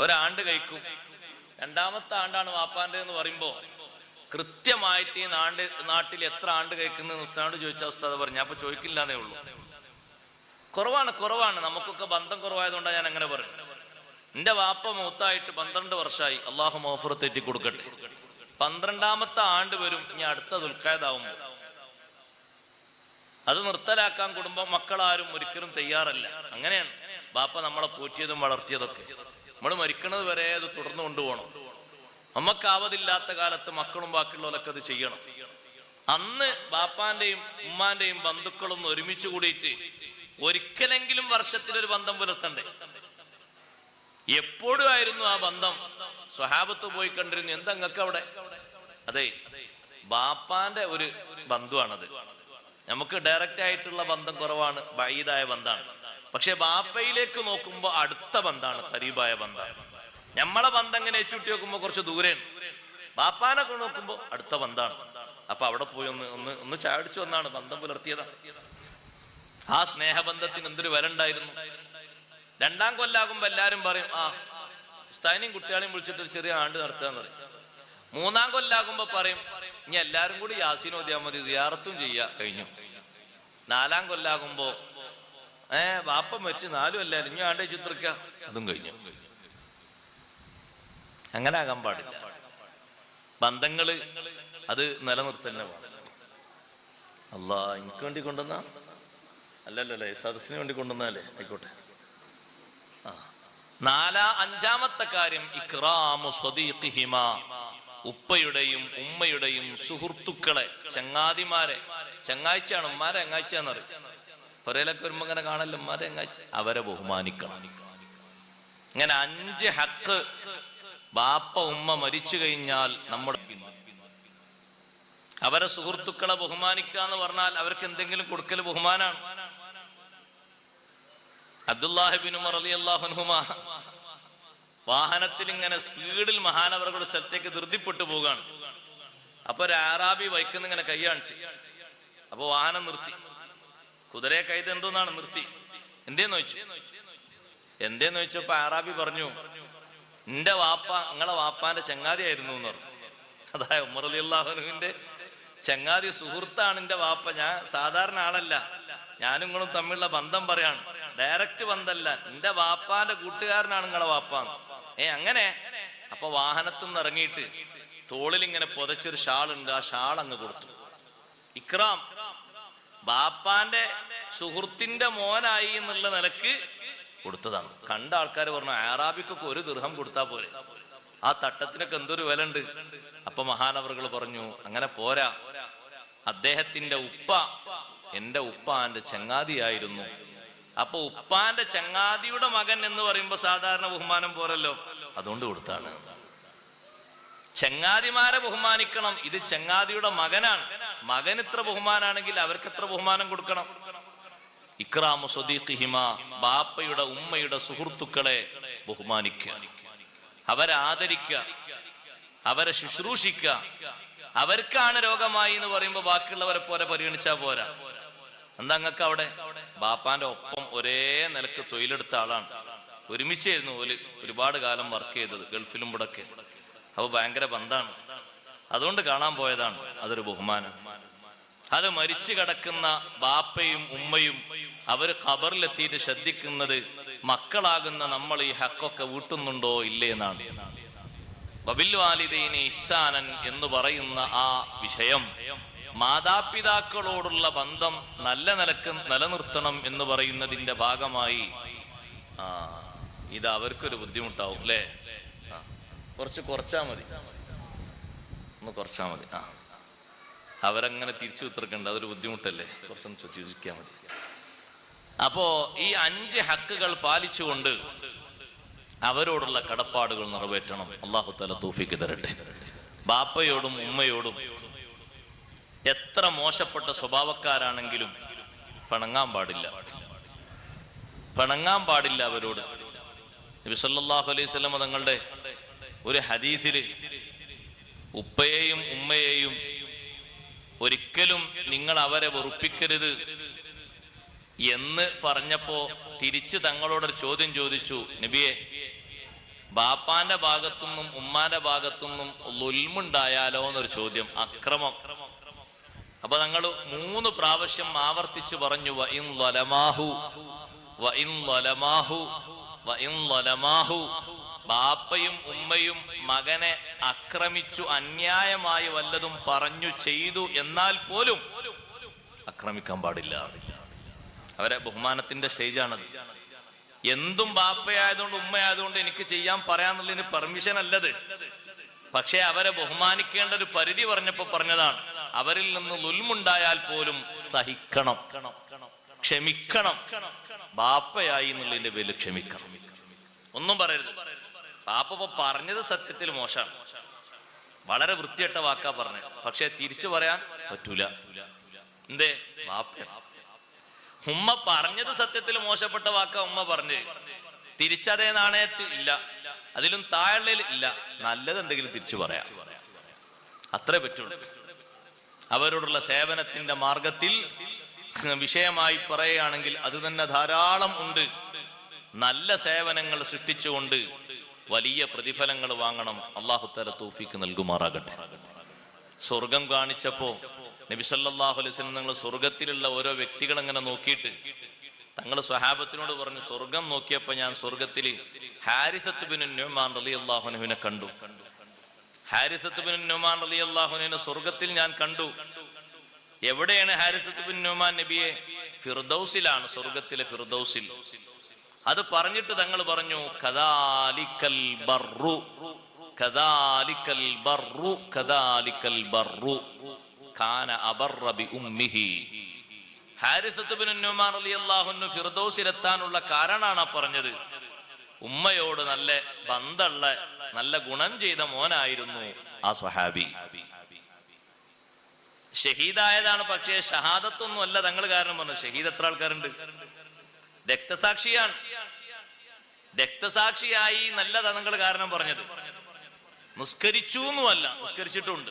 ഒരാണ്ട് കഴിക്കും. രണ്ടാമത്തെ ആണ്ടാണ് വാപ്പാന്റെ എന്ന് പറയുമ്പോ കൃത്യമായിട്ട് ഈ നാട്ടിൽ എത്ര ആണ്ട് കഴിക്കുന്നത് ഉസ്താദോട് ചോദിച്ച ഉസ്താദ് പറഞ്ഞു. അപ്പൊ ചോദിക്കില്ലാന്നേ ഉള്ളൂ. കുറവാണ്. നമുക്കൊക്കെ ബന്ധം കുറവായതുകൊണ്ടാണ് ഞാൻ അങ്ങനെ പറയും. എന്റെ വാപ്പ മൂത്തായിട്ട് 12 വർഷമായി. അള്ളാഹു മഗ്ഫിറത്ത് തെറ്റി കൊടുക്കട്ടെ. 12ാമത്തെ ആണ്ട് വരും. ഇനി അടുത്ത ദുൽഖഅദാവുമ്പോൾ അത് നിർത്തലാക്കാൻ കുടുംബം മക്കളാരും ഒരിക്കലും തയ്യാറല്ല. അങ്ങനെയാണ് ബാപ്പ നമ്മളെ പോറ്റിയതും വളർത്തിയതൊക്കെ. നമ്മൾ മരിക്കുന്നത് വരെ അത് തുടർന്നു കൊണ്ടുപോകണം. നമുക്കാവതില്ലാത്ത കാലത്ത് മക്കളും ബാക്കിയുള്ളവരൊക്കെ അത് ചെയ്യണം. അന്ന് ബാപ്പാന്റെയും ഉമ്മാന്റെയും ബന്ധുക്കളൊന്ന് ഒരുമിച്ച് കൂടിയിട്ട് ഒരിക്കലെങ്കിലും വർഷത്തിലൊരു ബന്ധം പുലർത്തണ്ടേ? എപ്പോഴും ആയിരുന്നു ആ ബന്ധം. സ്വഹാബത്ത് പോയി കണ്ടിരുന്നു. എന്താ നിങ്ങൾക്ക് അവിടെ? അതെ, ബാപ്പാന്റെ ഒരു ബന്ധുവാണത്. നമുക്ക് ഡയറക്റ്റ് ആയിട്ടുള്ള ബന്ധം കുറവാണ്, ബഈദായ ബന്ധമാണ്. പക്ഷെ ബാപ്പയിലേക്ക് നോക്കുമ്പോ അടുത്ത ബന്ധമാണ്, ഖരീബായ ബന്ധമാണ്. നമ്മളെ ബന്ധം എങ്ങനെ ചുട്ടി നോക്കുമ്പോ കുറച്ച് ദൂരെയാണ്. ബാപ്പാനെ നോക്കുമ്പോ അടുത്ത ബന്ധമാണ്. അപ്പൊ അവിടെ പോയി ഒന്ന് ചാടിച്ചു വന്നാണ് ബന്ധം പുലർത്തിയതാ. ആ സ്നേഹബന്ധത്തിന് എന്തൊരു വില ഉണ്ടായിരുന്നു. 2ാം കൊല്ലാകുമ്പോ എല്ലാരും പറയും, ആ ഉസ്താദിനെയും കുട്ടികളെയും വിളിച്ചിട്ട് ഒരു ചെറിയ ആണ്ട് നടത്താന്ന് പറയും. 3ാം കൊല്ലാകുമ്പോ പറയും, ഇനി എല്ലാരും കൂടി യാസീൻ ഓതിയാൽ മതി, സിയാറത്തും ചെയ്യാ, കഴിഞ്ഞു. 4ാം കൊല്ലാകുമ്പോ ബാപ്പ മരിച്ച് 4 കൊല്ലാലും ഇനി ആണ്ട് ചിത്രിക്ക, അതും കഴിഞ്ഞു. അങ്ങനെ ആകാൻ പാടില്ല. ബന്ധങ്ങള് അത് നിലനിർത്തന്നെ വേണം. അല്ലാ, എനിക്ക് വേണ്ടി കൊണ്ടുവന്നാ അല്ലല്ലേ, സദസ്സിന് വേണ്ടി കൊണ്ടുവന്നാലേ ആയിക്കോട്ടെ. 5ാമത്തെ കാര്യം ഇക്റാമു സ്വദീഖിഹിമാ, ഉപ്പയുടെയും ഉമ്മയുടെയും സുഹൃത്തുക്കളെ, ചങ്ങാതിമാരെ. ചങ്ങാഴ്ചയാണ്, ഉമ്മാരെ ചങ്ങാഴ്ചയാന്ന് പറയും. പുരയിലൊക്കെ വരുമ്പോ ഇങ്ങനെ കാണല്ലോ ഉമ്മാരെ ചങ്ങാഴ്ച. അവരെ ബഹുമാനിക്കണം. ഇങ്ങനെ 5 ഹക്ക് ബാപ്പ ഉമ്മ മരിച്ചു കഴിഞ്ഞാൽ നമ്മുടെ അവരെ സുഹൃത്തുക്കളെ ബഹുമാനിക്കുക എന്ന് പറഞ്ഞാൽ അവർക്ക് എന്തെങ്കിലും കൊടുക്കൽ ബഹുമാനാണ്. അബ്ദുല്ലാഹി ബിൻ ഉമർ റളിയല്ലാഹു അൻഹുമാ വാഹനത്തിൽ ഇങ്ങനെ സ്പീഡിൽ മഹാനവറുകളുടെ സ്ഥലത്തേക്ക് ധൃതിപ്പെട്ടു പോവുകയാണ്. അപ്പൊ ഒരു ആറാബി വൈക്കുന്ന ഇങ്ങനെ കൈ കാണിച്ചു. അപ്പൊ വാഹനം നിർത്തി. കുതിരയെ കൈത് എന്തോന്നാണ് നിർത്തി. എന്തേന്ന് ചോദിച്ചപ്പോ ആറാബി പറഞ്ഞു, എന്റെ വാപ്പ നിങ്ങളെ വാപ്പാന്റെ ചങ്ങാതിയായിരുന്നു എന്ന് പറഞ്ഞു. അതായത് ഉമർ റളിയല്ലാഹു അൻഹുവിന്റെ ചങ്ങാതി സുഹൃത്താണ് എന്റെ വാപ്പ. ഞാൻ സാധാരണ ആളല്ല, ഞാനും നിങ്ങളും തമ്മിലുള്ള ബന്ധം പറയാണ്, ഡയറക്റ്റ് ബന്ധമല്ല. എന്റെ വാപ്പാന്റെ കൂട്ടുകാരനാണ് നിങ്ങളെ വാപ്പാന്ന്. അങ്ങനെ. അപ്പൊ വാഹനത്തിൽ നിന്ന് ഇറങ്ങിയിട്ട് തോളിൽ ഇങ്ങനെ പുതച്ചൊരു ഷാളുണ്ട്, ആ ഷാൾ അങ്ങ് കൊടുത്തു. ഇക്റാം. ബാപ്പാന്റെ സുഹൃത്തിന്റെ മോനായി എന്നുള്ള നിലക്ക് കൊടുത്തതാണ്. കണ്ട ആൾക്കാർ പറഞ്ഞു, ആറാബിക്കൊക്കെ 1 ദിർഹം കൊടുത്താ പോരെ, ആ തട്ടത്തിനൊക്കെ എന്തൊരു വില ഉണ്ട്. അപ്പൊ മഹാനവറുകൾ പറഞ്ഞു, അങ്ങനെ പോരാ, അദ്ദേഹത്തിന്റെ ഉപ്പ എന്റെ ഉപ്പാന്റെ ചങ്ങാതിയായിരുന്നു. അപ്പൊ ഉപ്പാന്റെ ചങ്ങാതിയുടെ മകൻ എന്ന് പറയുമ്പോ സാധാരണ ബഹുമാനം പോരല്ലോ, അതുകൊണ്ട് കൊടുത്താണ്. ചങ്ങാതിമാരെ ബഹുമാനിക്കണം. ഇത് ചങ്ങാതിയുടെ മകനാണ്. മകൻ ഇത്ര ബഹുമാനാണെങ്കിൽ അവർക്ക് എത്ര ബഹുമാനം കൊടുക്കണം. ഇക്റാമു സ്വദീഖിഹിമാ, ബാപ്പയുടെ ഉമ്മയുടെ സുഹൃത്തുക്കളെ ബഹുമാനിക്കുക, അവരെ ആദരിക്കുക, അവരെ ശുശ്രൂഷിക്കുക. അവർക്കാണ് രോഗമായി എന്ന് പറയുമ്പോ ബാക്കിയുള്ളവരെ പോലെ പരിഗണിച്ചാ പോരാ. എന്താ നിങ്ങൾക്ക് അവിടെ? ബാപ്പാന്റെ ഒപ്പം ഒരേ നിലക്ക് തൊഴിലെടുത്ത ആളാണ്. ഒരുമിച്ചായിരുന്നു ഒരുപാട് കാലം വർക്ക് ചെയ്തത്, ഗൾഫിലും ഇവിടൊക്കെ. അപ്പൊ ഭയങ്കര ബന്ധാണ്. അതുകൊണ്ട് കാണാൻ പോയതാണ്. അതൊരു ബഹുമാനം. അത് മരിച്ചു കിടക്കുന്ന ബാപ്പയും ഉമ്മയും അവര് ഖബറിലെത്തിയിട്ട് ശ്രദ്ധിക്കുന്നത് മക്കളാകുന്ന നമ്മൾ ഈ ഹക്കൊക്കെ വീട്ടുന്നുണ്ടോ ഇല്ലേ എന്നാണ്. വബിൽ വാലിദൈനി ഇഹ്സാനൻ എന്ന് പറയുന്ന ആ വിഷയം, മാതാപിതാക്കളോടുള്ള ബന്ധം നല്ല നിലക്ക് നിലനിർത്തണം എന്ന് പറയുന്നതിന്റെ ഭാഗമായി ഇത് അവർക്കൊരു ബുദ്ധിമുട്ടാവും അല്ലേ? കുറച്ചാ മതി, ഒന്ന് കുറച്ചാ മതി. അവരങ്ങനെ തിരിച്ചു വിത്തർക്കണ്ട, അതൊരു ബുദ്ധിമുട്ടല്ലേ, കുറച്ചൊന്ന് ചോദിക്കാൻ മതി. അപ്പോ ഈ 5 ഹക്കുകൾ പാലിച്ചുകൊണ്ട് അവരോടുള്ള കടപ്പാടുകൾ നിറവേറ്റണം. അല്ലാഹു തആല തൗഫീഖ് തരട്ടെ. ബാപ്പയോടും ഉമ്മയോടും എത്ര മോശപ്പെട്ട സ്വഭാവക്കാരാണെങ്കിലും പിണങ്ങാൻ പാടില്ല അവരോട്. നബി സല്ലല്ലാഹു അലൈഹി വസല്ലം തങ്ങളുടെ ഒരു ഹദീസില് ഉപ്പയെയും ഉമ്മയെയും ഒരിക്കലും നിങ്ങൾ അവരെ വെറുപ്പിക്കരുത് എന്ന് പറഞ്ഞപ്പോ തിരിച്ച് തങ്ങളോടൊരു ചോദ്യം ചോദിച്ചു, നബിയെ ബാപ്പാന്റെ ഭാഗത്തുനിന്നും ഉമ്മാന്റെ ഭാഗത്തുനിന്നും ലുൽമുണ്ടായാലോ എന്നൊരു ചോദ്യം, അക്രമം. അപ്പൊ ഞങ്ങൾ 3 പ്രാവശ്യം ആവർത്തിച്ചു പറഞ്ഞു വഇൻ ലലമാഹു വഇൻ ലലമാഹു വഇൻ ലലമാഹു. ബാപ്പയും ഉമ്മയും മകനെ ആക്രമിച്ചു, അന്യായമായി വല്ലതും പറഞ്ഞു ചെയ്തു എന്നാൽ പോലും ആക്രമിക്കാൻ പാടില്ല. അവരെ ബഹുമാനത്തിന്റെ സ്റ്റേജാണത്. എന്തും ബാപ്പയായതുകൊണ്ട് ഉമ്മയായതുകൊണ്ട് എനിക്ക് ചെയ്യാൻ പറയാന്നുള്ളതിന് പെർമിഷൻ അല്ലത്. പക്ഷെ അവരെ ബഹുമാനിക്കേണ്ട ഒരു പരിധി പറഞ്ഞപ്പോ പറഞ്ഞതാണ്, അവരിൽ നിന്ന് ലുൽമുണ്ടായാൽ പോലും സഹിക്കണം, ക്ഷമിക്കണം. ബാപ്പയായി എന്നുള്ളതിന്റെ പേരിൽ ക്ഷമിക്കണം, ഒന്നും പറയരുത്. ബാപ്പ ഇപ്പൊ പറഞ്ഞത് സത്യത്തിൽ മോശമാണ്, വളരെ വൃത്തികെട്ട വാക്കാ പറഞ്ഞത്. പക്ഷെ തിരിച്ചു പറയാൻ പറ്റൂല. എന്തേ? ബാപ്പയാണ്. ഉമ്മ പറഞ്ഞത് സത്യത്തിൽ മോശപ്പെട്ട വാക്കാ ഉമ്മ പറഞ്ഞ്, തിരിച്ചതേ നാണയത്തിൽ ഇല്ല, അതിലും താഴെ ഇല്ല, നല്ലത് എന്തെങ്കിലും തിരിച്ചു പറയാം, അത്രേ പറ്റുള്ളൂ. അവരോടുള്ള സേവനത്തിന്റെ മാർഗത്തിൽ വിഷയമായി പറയുകയാണെങ്കിൽ അത് തന്നെ ധാരാളം ഉണ്ട്. നല്ല സേവനങ്ങൾ സൃഷ്ടിച്ചുകൊണ്ട് വലിയ പ്രതിഫലങ്ങൾ വാങ്ങണം. അല്ലാഹു തആല തൗഫീഖ് നൽകുമാറാകട്ടെ. സ്വർഗം കാണിച്ചപ്പോ നബി സല്ലല്ലാഹു അലൈഹി വസല്ലം നിങ്ങൾ സ്വർഗത്തിലുള്ള ഓരോ വ്യക്തികൾ അങ്ങനെ നോക്കിയിട്ട് തങ്ങൾ സ്വഹാബത്തിനോട് പറഞ്ഞു, സ്വർഗം നോക്കിയപ്പോ ഞാൻ സ്വർഗത്തിൽ ഹാരിസത്ത് ബിൻ നുഅ്മാൻ റളിയല്ലാഹു അൻഹുവിനെ കണ്ടു. ഹാരിസത്ത് ബിൻ നുഅ്മാൻ റളിയല്ലാഹു അൻഹുവിനെ സ്വർഗത്തിൽ ഞാൻ കണ്ടു. എവിടെയാണ് ഹാരിസത്ത് ബിൻ നുഅ്മാൻ നബിയെ? ഫിർദൗസിലാണ്, സ്വർഗത്തിലെ ഫിർദൗസിൽ. അത് പറഞ്ഞിട്ട് തങ്ങൾ പറഞ്ഞു, കദാലിക്കൽ ബർറു കദാലിക്കൽ ബർറു കദാലിക്കൽ ബർറു കാന അബർറ ബി ഉമ്മിഹി. ഹാരിസത്ത് ബിൻ നുഅ്മാൻ റളിയല്ലാഹു അൻഹു ഫിർദൗസിലെത്താനുള്ള കാരണമാണ് പറഞ്ഞത്. ഉമ്മയോട് നല്ല ബന്ധമുള്ള, നല്ല ഗുണം ചെയ്ത മോനായിരുന്നു ആ സ്വഹാബി. ഷഹീദായതാണ്, പക്ഷേ ഷഹാദത്തൊന്നും അല്ല തങ്ങൾ കാരണം പറഞ്ഞു. ഷഹീദ് എത്ര ആൾക്കാരുണ്ട്? രക്തസാക്ഷിയാണ്. രക്തസാക്ഷിയായി നല്ലതാ തങ്ങൾ കാരണം പറഞ്ഞത്. നിസ്കരിച്ചു എന്നുമല്ല, നിസ്കരിച്ചിട്ടുണ്ട്.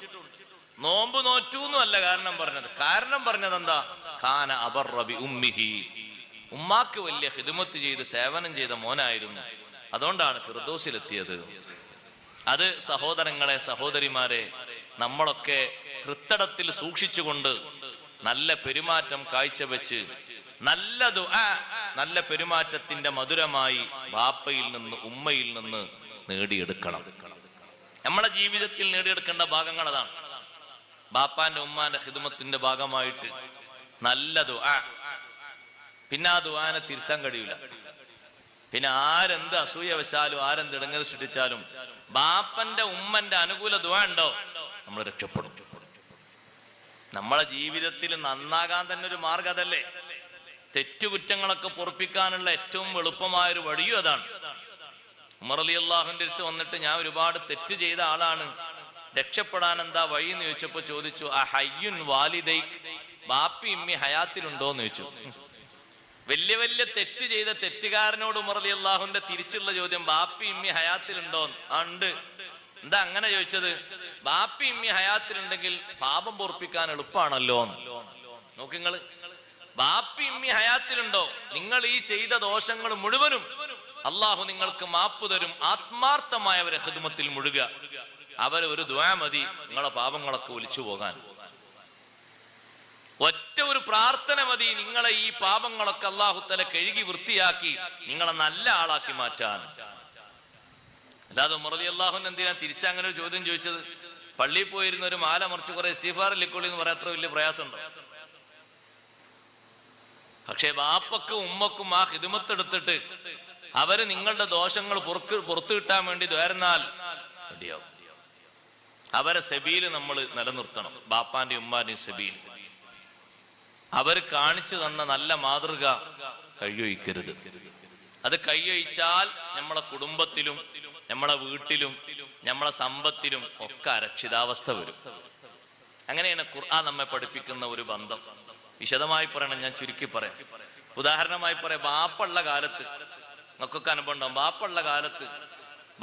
നോമ്പ് നോറ്റു എന്നുമല്ല കാരണം പറഞ്ഞത്. കാരണം പറഞ്ഞത് എന്താ? കാന അബർറ ബി ഉമ്മിഹി, ഉമ്മാക്ക് വലിയ ഖിദ്മത്ത് ചെയ്ത് സേവനം ചെയ്ത മോനായിരുന്നു, അതുകൊണ്ടാണ് ഫിർദൗസിലെത്തിയത്. അത് സഹോദരങ്ങളെ, സഹോദരിമാരെ, നമ്മളൊക്കെ ഹൃത്തടത്തിൽ സൂക്ഷിച്ചുകൊണ്ട് നല്ല പെരുമാറ്റം കാഴ്ചവെച്ച് നല്ല ദുആ, നല്ല പെരുമാറ്റത്തിന്റെ മധുരമായി ബാപ്പയിൽ നിന്ന് ഉമ്മയിൽ നിന്ന് നേടിയെടുക്കണം. നമ്മളെ ജീവിതത്തിൽ നേടിയെടുക്കേണ്ട ഭാഗങ്ങൾ അതാണ്. ബാപ്പാന്റെ ഉമ്മാന്റെ ഖിദ്മത്തിന്റെ ഭാഗമായിട്ട് നല്ല ദുആ. പിന്നെ ആ ദുആനെ തിരുത്താൻ കഴിയില്ല. പിന്നെ ആരെന്ത് അസൂയ വെച്ചാലും ആരെന്ത് ഇടങ്ങൽ സൃഷ്ടിച്ചാലും ബാപ്പന്റെ ഉമ്മന്റെ അനുകൂല ദുആ ഉണ്ടോ, നമ്മൾ രക്ഷപ്പെടും. നമ്മളെ ജീവിതത്തിൽ നന്നാകാൻ തന്നെ ഒരു മാർഗം അതല്ലേ. തെറ്റുകുറ്റങ്ങളൊക്കെ പൊറുപ്പിക്കാനുള്ള ഏറ്റവും എളുപ്പമായൊരു വഴിയും അതാണ്. ഉമർ റളിയല്ലാഹുവിന്റെ അടുത്ത് വന്നിട്ട്, ഞാൻ ഒരുപാട് തെറ്റ് ചെയ്ത ആളാണ്, രക്ഷപ്പെടാൻ എന്താ വഴി എന്ന് ചോദിച്ചപ്പോ ചോദിച്ചു, ആ ഹയ്യുൻ വാലിദൈക്, ബാപ്പി ഇമ്മി ഹയാത്തിലുണ്ടോ എന്ന് ചോദിച്ചു. വലിയ വലിയ തെറ്റ് ചെയ്ത തെറ്റുകാരനോട് ഉമർ റളിയല്ലാഹുവിന്റെ തിരിച്ചുള്ള ചോദ്യം, ബാപ്പി ഇമ്മി ഹയാത്തിലുണ്ടോ? ആ ഉണ്ട്. എന്താ അങ്ങനെ ചോദിച്ചത്? ബാപ്പി ഇമ്മി ഹയാത്തിലുണ്ടെങ്കിൽ പാപം പൊറുപ്പിക്കാൻ എളുപ്പമാണല്ലോ. നോക്കിങ്ങള്, ബാപ്പി ഇമ്മി ഹയാത്തിലുണ്ടോ, നിങ്ങൾ ഈ ചെയ്ത ദോഷങ്ങൾ മുഴുവനും അള്ളാഹു നിങ്ങൾക്ക് മാപ്പ് തരും. ആത്മാർത്ഥമായ അവരെ ഖിദ്മത്തിൽ മുഴുക. അവരെ ഒരു ദുആ മതി നിങ്ങളെ പാപങ്ങളൊക്കെ ഒലിച്ചു പോകാൻ. ഒറ്റ ഒരു പ്രാർത്ഥന മതി നിങ്ങളെ ഈ പാപങ്ങളൊക്കെ അല്ലാഹു തആല കഴുകി വൃത്തിയാക്കി നിങ്ങളെ നല്ല ആളാക്കി മാറ്റാൻ. അല്ലാതെ ഉമർ റളിയല്ലാഹു അൻഹു എന്തിനാ തിരിച്ചങ്ങനെ ഒരു ചോദ്യം ചോദിച്ചത്? പള്ളിയിൽ പോയിരുന്ന ഒരു മാല മറിച്ച് കുറെ ഇസ്തിഗ്ഫാർ ലിക്കൊള്ളി എന്ന് പറയാൻ അത്ര വലിയ പ്രയാസമുണ്ടോ? പക്ഷെ ബാപ്പക്കും ഉമ്മക്കും ആ ഖിദ്മത്ത് എടുത്തിട്ട് അവര് നിങ്ങളുടെ ദോഷങ്ങൾ പുറത്തു കിട്ടാൻ വേണ്ടി ദ്വാരുന്നാൽ മതിയാവും. അവരെ സബീല് നമ്മൾ നിലനിർത്തണം. ബാപ്പാന്റെയും ഉമ്മാന്റെയും സബീല് അവർ കാണിച്ചു തന്ന നല്ല മാതൃക കഴിയൊഴിക്കരുത്. അത് കഴിയൊഴിച്ചാൽ നമ്മളെ കുടുംബത്തിലും നമ്മളെ വീട്ടിലും നമ്മളെ സമ്പത്തിലും ഒക്കെ അരക്ഷിതാവസ്ഥ വരും. അങ്ങനെയാണ് ഖുർആൻ നമ്മെ പഠിപ്പിക്കുന്ന ഒരു ബന്ധം. വിശദമായി പറയണം, ഞാൻ ചുരുക്കി പറയാം. ഉദാഹരണമായി പറയാം, ബാപ്പുള്ള കാലത്ത് നമുക്കൊക്കെ അനുഭവം ഉണ്ടാവും. ബാപ്പുള്ള കാലത്ത്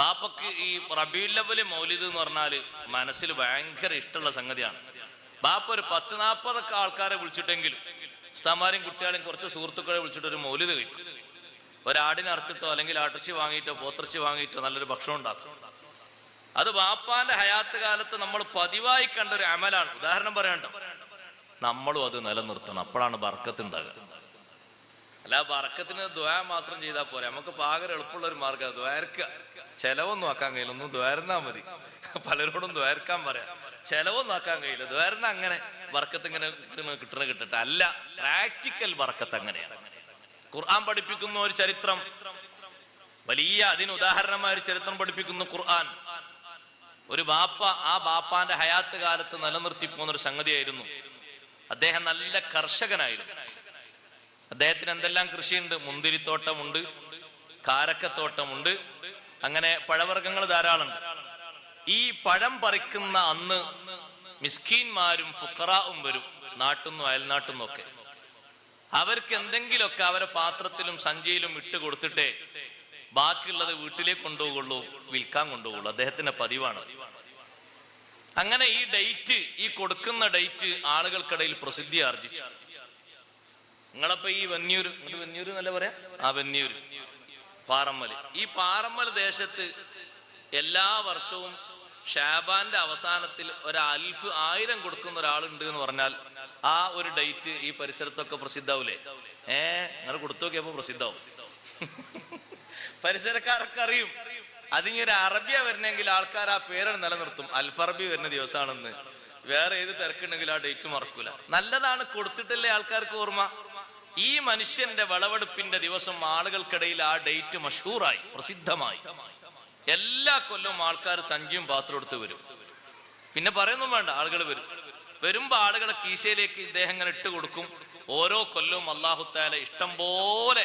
ബാപ്പക്ക് ഈ റബീഉൽ അവ്വൽ മൗലിദ് എന്ന് പറഞ്ഞാല് മനസ്സിൽ ഭയങ്കര ഇഷ്ടമുള്ള സംഗതിയാണ്. ബാപ്പ ഒരു 10-40 ആൾക്കാരെ വിളിച്ചിട്ടെങ്കിലും ഉസ്താമാരെയും കുട്ടികളെയും കുറച്ച് സുഹൃത്തുക്കളെ വിളിച്ചിട്ട് ഒരു മൗലിദ് കഴിക്കും. ഒരാടിനെ അറുത്തിട്ടോ അല്ലെങ്കിൽ ആട്ടിറച്ചി വാങ്ങിയിട്ടോ പോത്തിറച്ചി വാങ്ങിയിട്ടോ നല്ലൊരു ഭക്ഷണം ഉണ്ടാക്കും. അത് വാപ്പാന്റെ ഹയാത്ത് കാലത്ത് നമ്മൾ പതിവായി കണ്ട ഒരു അമലാണ്. ഉദാഹരണം പറയണ്ടോ, നമ്മളും അത് നിലനിർത്തണം. അപ്പോഴാണ് ബർക്കത്ത് ഉണ്ടാകുക. അല്ല ബർക്കത്തിന് ദ്വാ മാത്രം ചെയ്താൽ പോരെ. നമുക്ക് പാകരം എളുപ്പമുള്ള ഒരു മാർഗ്ഗം ദ്വാരക്കുക. ചെലവൊന്നും ആക്കാൻ കഴിയില്ല, ഒന്നും ദ്വാരന്നാ മതി. പലരോടും ദ്വാരക്കാൻ പറയാം, ചെലവൊന്നും ആക്കാൻ കഴിയില്ല. ദ്വാരന്ന അങ്ങനെ ബർക്കത്ത് ഇങ്ങനെ കിട്ടട്ടെ. അല്ല, പ്രാക്ടിക്കൽ ബർക്കത്ത് അങ്ങനെയാണ്. ഖുർആൻ പഠിപ്പിക്കുന്ന ഒരു ചരിത്രം, വലിയ അതിന് ഉദാഹരണമായ ഒരു ചരിത്രം പഠിപ്പിക്കുന്നു ഖുർആൻ. ഒരു ബാപ്പ ആ ബാപ്പാന്റെ ഹയാത്ത് കാലത്ത് നിലനിർത്തി പോകുന്നൊരു സംഗതിയായിരുന്നു. അദ്ദേഹം നല്ല കർഷകനായിരുന്നു. അദ്ദേഹത്തിന് എന്തെല്ലാം കൃഷിയുണ്ട്? മുന്തിരിത്തോട്ടമുണ്ട്, കാരക്കത്തോട്ടമുണ്ട്, അങ്ങനെ പഴവർഗ്ഗങ്ങൾ ധാരാളമുണ്ട്. ഈ പഴം പറിക്കുന്ന അന്ന് മിസ്കീന്മാരും ഫുഖറാവും വരും, നാട്ടിന്നും അയൽനാട്ടിന്നും ഒക്കെ. അവർക്ക് എന്തെങ്കിലുമൊക്കെ അവരെ പാത്രത്തിലും സഞ്ചിയിലും ഇട്ട് കൊടുത്തിട്ടേ ബാക്കിയുള്ളത് വീട്ടിലേക്ക് കൊണ്ടുപോകുള്ളൂ, വിൽക്കാൻ കൊണ്ടുപോകുള്ളൂ. അദ്ദേഹത്തിന്റെ പതിവാണ്. അങ്ങനെ ഈ ഡേറ്റ്, ഈ കൊടുക്കുന്ന ഡേറ്റ് ആളുകൾക്കിടയിൽ പ്രസിദ്ധി ആർജിച്ചു. നിങ്ങളപ്പോ ഈ വെന്നിയൂര് എന്നല്ല പറയാ, ആ വെന്നിയൂര് പാറമ്മല്, ഈ പാറമ്മൽ ദേശത്ത് എല്ലാ വർഷവും ഷാബാന്റെ അവസാനത്തിൽ 1000 കൊടുക്കുന്ന ഒരാളുണ്ട് എന്ന് പറഞ്ഞാൽ ആ ഒരു ഡേറ്റ് ഈ പരിസരത്തൊക്കെ പ്രസിദ്ധാവൂലേ? നിങ്ങൾ കൊടുത്തു നോക്കിയപ്പോ പ്രസിദ്ധാവും. പരിസരക്കാരൊക്കെ അറിയും. അതിന് ഒരു അറബിയ വരണമെങ്കിൽ ആൾക്കാർ ആ പേര് നിലനിർത്തും. അൽഫറബി വരുന്ന ദിവസമാണെന്ന്. വേറെ ഏത് തിരക്കുണ്ടെങ്കിൽ ആ ഡേറ്റ് മറക്കൂല. നല്ലതാണ്, കൊടുത്തിട്ടല്ലേ ആൾക്കാർക്ക് ഓർമ്മ. ഈ മനുഷ്യന്റെ വിളവെടുപ്പിന്റെ ദിവസം ആളുകൾക്കിടയിൽ ആ ഡേറ്റ് മഷൂറായി, പ്രസിദ്ധമായി. എല്ലാ കൊല്ലവും ആൾക്കാർ സഞ്ചിയും പാത്രം എടുത്ത് വരും. പിന്നെ പറയുന്നു വേണ്ട, ആളുകൾ വരും. വരുമ്പോ ആളുകളെ കീശയിലേക്ക് ഇദ്ദേഹം ഇങ്ങനെ ഇട്ട് കൊടുക്കും. ഓരോ കൊല്ലവും അല്ലാഹു തആല ഇഷ്ടം പോലെ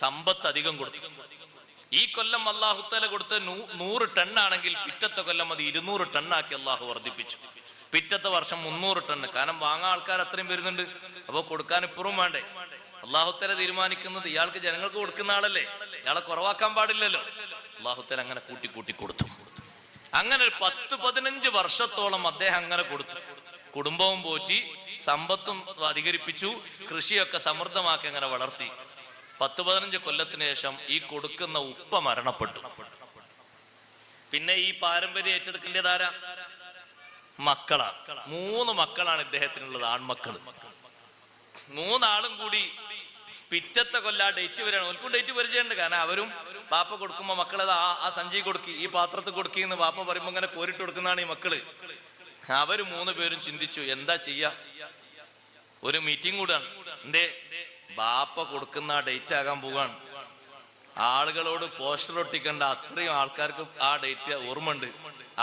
സമ്പത്ത് അധികം കൊടുത്തു. ഈ കൊല്ലം അല്ലാഹു തആല കൊടുത്ത 100 ടണ്ണാണെങ്കിൽ പിറ്റത്തെ കൊല്ലം അത് 200 ടണ്ണാക്കി അല്ലാഹു വർദ്ധിപ്പിച്ചു. പിറ്റത്തെ വർഷം 300 ടണ്ണ്. കാരണം വാങ്ങാൻ ആൾക്കാർ അത്രയും വരുന്നുണ്ട്. അപ്പൊ കൊടുക്കാൻ ഇപ്പുറം വേണ്ടേ? അല്ലാഹു തആല തീരുമാനിക്കുന്നത് ഇയാൾക്ക് ജനങ്ങൾക്ക് കൊടുക്കുന്ന ആളല്ലേ, ഇയാളെ കുറവാക്കാൻ പാടില്ലല്ലോ. അല്ലാഹു തആല അങ്ങനെ കൂട്ടി കൂട്ടി കൊടുത്തു. അങ്ങനെ ഒരു 10-15 വർഷത്തോളം അദ്ദേഹം അങ്ങനെ കൊടുത്തു. കുടുംബവും പോറ്റി, സമ്പത്തും അധികരിപ്പിച്ചു, കൃഷിയൊക്കെ സമൃദ്ധമാക്കി അങ്ങനെ വളർത്തി. 10-15 കൊല്ലത്തിന് ശേഷം ഈ കൊടുക്കുന്ന ഉപ്പ മരണപ്പെട്ടു. പിന്നെ ഈ പാരമ്പര്യം ഏറ്റെടുക്കേണ്ടതാരാ? മക്കളാ. 3 മക്കളാണ് ഇദ്ദേഹത്തിനുള്ളത്, ആൺമക്കള്. 3 ആളും കൂടി പിറ്റത്തെ കൊല്ലം ആ ഡേറ്റ് വരെയാണ്. ഓൽക്കും ഡേറ്റ് പരിചയമുണ്ട്. കാരണം അവരും ബാപ്പ കൊടുക്കുമ്പോ മക്കളത് ആ സഞ്ചി കൊടുക്കി, ഈ പാത്രത്തിൽ കൊടുക്കി എന്ന് ബാപ്പ പറയുമ്പോ ഇങ്ങനെ കോരിട്ട് കൊടുക്കുന്നതാണ് ഈ മക്കള്. അവര് 3 പേരും ചിന്തിച്ചു, എന്താ ചെയ്യാ? ഒരു മീറ്റിംഗ് കൂടാണ്. എന്തേ? ബാപ്പ കൊടുക്കുന്ന ആ ഡേറ്റ് ആകാൻ പോവാണ്. ആളുകളോട് പോസ്റ്റർ ഒട്ടിക്കണ്ട, അത്രയും ആൾക്കാർക്ക് ആ ഡേറ്റ് ഓർമ്മയുണ്ട്.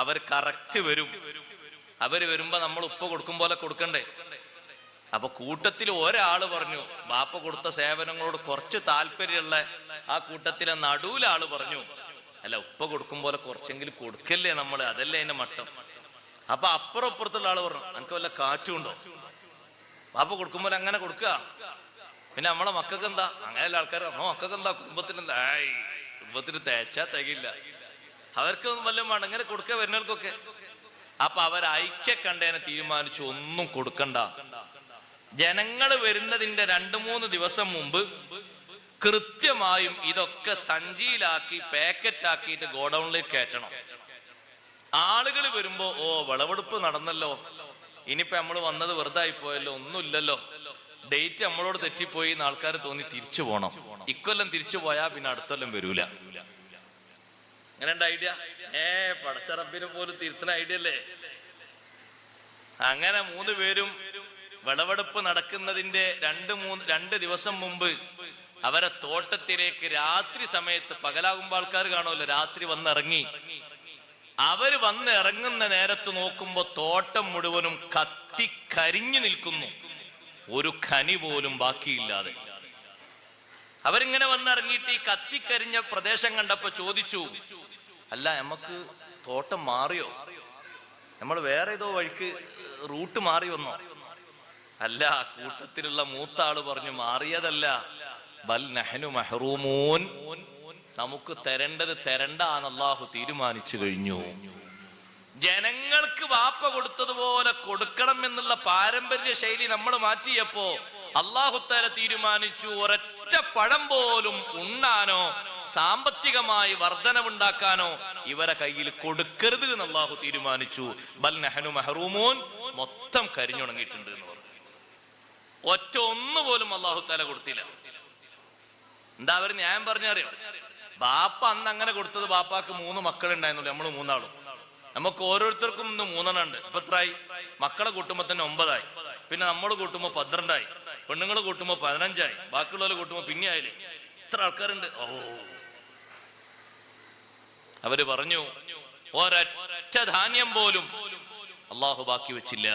അവർ കറക്റ്റ് വരും. അവര് വരുമ്പോ നമ്മൾ ഉപ്പ കൊടുക്കും പോലെ കൊടുക്കണ്ടേ? അപ്പൊ കൂട്ടത്തിൽ ഒരാള് പറഞ്ഞു, ബാപ്പ കൊടുത്ത സേവനങ്ങളോട് കുറച്ച് താല്പര്യമുള്ള ആ കൂട്ടത്തിലെ നടുവിലാള് പറഞ്ഞു, അല്ല ഉപ്പ കൊടുക്കും പോലെ കുറച്ചെങ്കിലും കൊടുക്കല്ലേ നമ്മള്, അതല്ലേ അതിന്റെ മട്ടം. അപ്പൊ അപ്പുറം അപ്പുറത്തുള്ള ആള് പറഞ്ഞു, എനിക്ക് വല്ല കാറ്റുണ്ടോ? ബാപ്പ കൊടുക്കുമ്പോൾ അങ്ങനെ കൊടുക്കുക. പിന്നെ നമ്മളെ മക്കൾക്ക് എന്താ? അങ്ങനെയല്ല ആൾക്കാർ മക്കൾക്ക് എന്താ, കുടുംബത്തിന് എന്താ? കുടുംബത്തിന് തേച്ചാ തികയില്ല, അവർക്ക് വല്ലതും വേണം ഇങ്ങനെ കൊടുക്കുക വരുന്നവർക്കൊക്കെ. അപ്പൊ അവർ ഐക്യ കണ്ടേനെ തീരുമാനിച്ചു, ഒന്നും കൊടുക്കണ്ട. ജനങ്ങൾ വരുന്നതിന്റെ 2-3 ദിവസം മുമ്പ് കൃത്യമായും ഇതൊക്കെ സഞ്ചിയിലാക്കി പാക്കറ്റാക്കിയിട്ട് ഗോഡൌണിലേക്ക് കയറ്റണം. ആളുകൾ വരുമ്പോ, ഓ വിളവെടുപ്പ് നടന്നല്ലോ, ഇനിയിപ്പോ നമ്മൾ വന്നത് വെറുതെ ആയിപ്പോയല്ലോ, ഒന്നുമില്ലല്ലോ, ഡേറ്റ് നമ്മളോട് തെറ്റിപ്പോയി എന്ന് ആൾക്കാർ തോന്നി തിരിച്ചു പോണം. ഇക്കൊല്ലം തിരിച്ചു പോയാ പിന്നെ അടുത്തൊല്ലം വരൂല. അങ്ങനെ ഉണ്ട് ഐഡിയ. പടച്ച റബ്ബിനെ പോലും തിരുത്തുന്ന ഐഡിയ അല്ലേ? അങ്ങനെ 3 പേരും വിളവെടുപ്പ് നടക്കുന്നതിന്റെ 2 ദിവസം മുമ്പ് അവരെ തോട്ടത്തിലേക്ക് രാത്രി സമയത്ത്, പകലാകുമ്പോ ആൾക്കാർ കാണുമല്ലോ, രാത്രി വന്നിറങ്ങി. അവര് വന്നിറങ്ങുന്ന നേരത്ത് നോക്കുമ്പോ തോട്ടം മുഴുവനും കത്തിക്കരിഞ്ഞു നിൽക്കുന്നു, ഒരു ഖനി പോലും ബാക്കിയില്ലാതെ. അവരിങ്ങനെ വന്നിറങ്ങിയിട്ട് ഈ കത്തിക്കരിഞ്ഞ പ്രദേശം കണ്ടപ്പോ ചോദിച്ചു, അല്ല നമുക്ക് തോട്ടം മാറിയോ? നമ്മൾ വേറെ ഏതോ വഴിക്ക് റൂട്ട് മാറി വന്നോ? അല്ല, കൂട്ടത്തിലുള്ള മൂത്ത ആള് പറഞ്ഞു, മാറിയതല്ല, ബൽ നഹ്നു മഹ്റൂമൂൻ, നമുക്ക് തരേണ്ടത് തരണ്ടാന്ന് അല്ലാഹു തീരുമാനിച്ചു കഴിഞ്ഞു. ജനങ്ങൾക്ക് വാപ്പ കൊടുത്തതുപോലെ കൊടുക്കണം എന്നുള്ള പാരമ്പര്യ ശൈലി നമ്മൾ മാറ്റിയപ്പോ അല്ലാഹു തആല തീരുമാനിച്ചു, ഒരൊറ്റ ഒരൊറ്റ പഴം പോലും ഉണ്ണാനോ സാമ്പത്തികമായി വർധനവുണ്ടാക്കാനോ ഇവരെ കയ്യിൽ കൊടുക്കരുത് എന്ന് അല്ലാഹു തീരുമാനിച്ചു. ബൽ നഹ്നു മഹ്റൂമൂൻ, മൊത്തം കരിഞ്ഞുണങ്ങിയിട്ടുണ്ട് എന്ന് പറഞ്ഞു. ഒറ്റ ഒന്നുപോലും അല്ലാഹു തആല കൊടുത്തില്ല. എന്താ അവർ ന്യായം പറഞ്ഞറിയോ? ബാപ്പ അന്ന് അങ്ങനെ കൊടുത്തത്, ബാപ്പാക്ക് 3 മക്കളുണ്ടായിരുന്നുള്ളൂ, നമ്മൾ 3 ആളും. നമുക്ക് ഓരോരുത്തർക്കും ഇന്ന് 3 ഉണ്ട്. ഇപ്പൊ എത്രയായി? മക്കളെ കൂട്ടുമ്പോ തന്നെ 9 ആയി. പിന്നെ നമ്മൾ കൂട്ടുമ്പോ 12 ആയി. പെണ്ണുങ്ങൾ കൂട്ടുമ്പോ 15 ആയി. ബാക്കിയുള്ളവർ കൂട്ടുമ്പോ പിന്നെ ആയില്ലേ? ഇത്ര ആൾക്കാരുണ്ട്. ഓ, അവര് പറഞ്ഞു ഒരൊറ്റ ധാന്യം പോലും അള്ളാഹു ബാക്കി വെച്ചില്ല.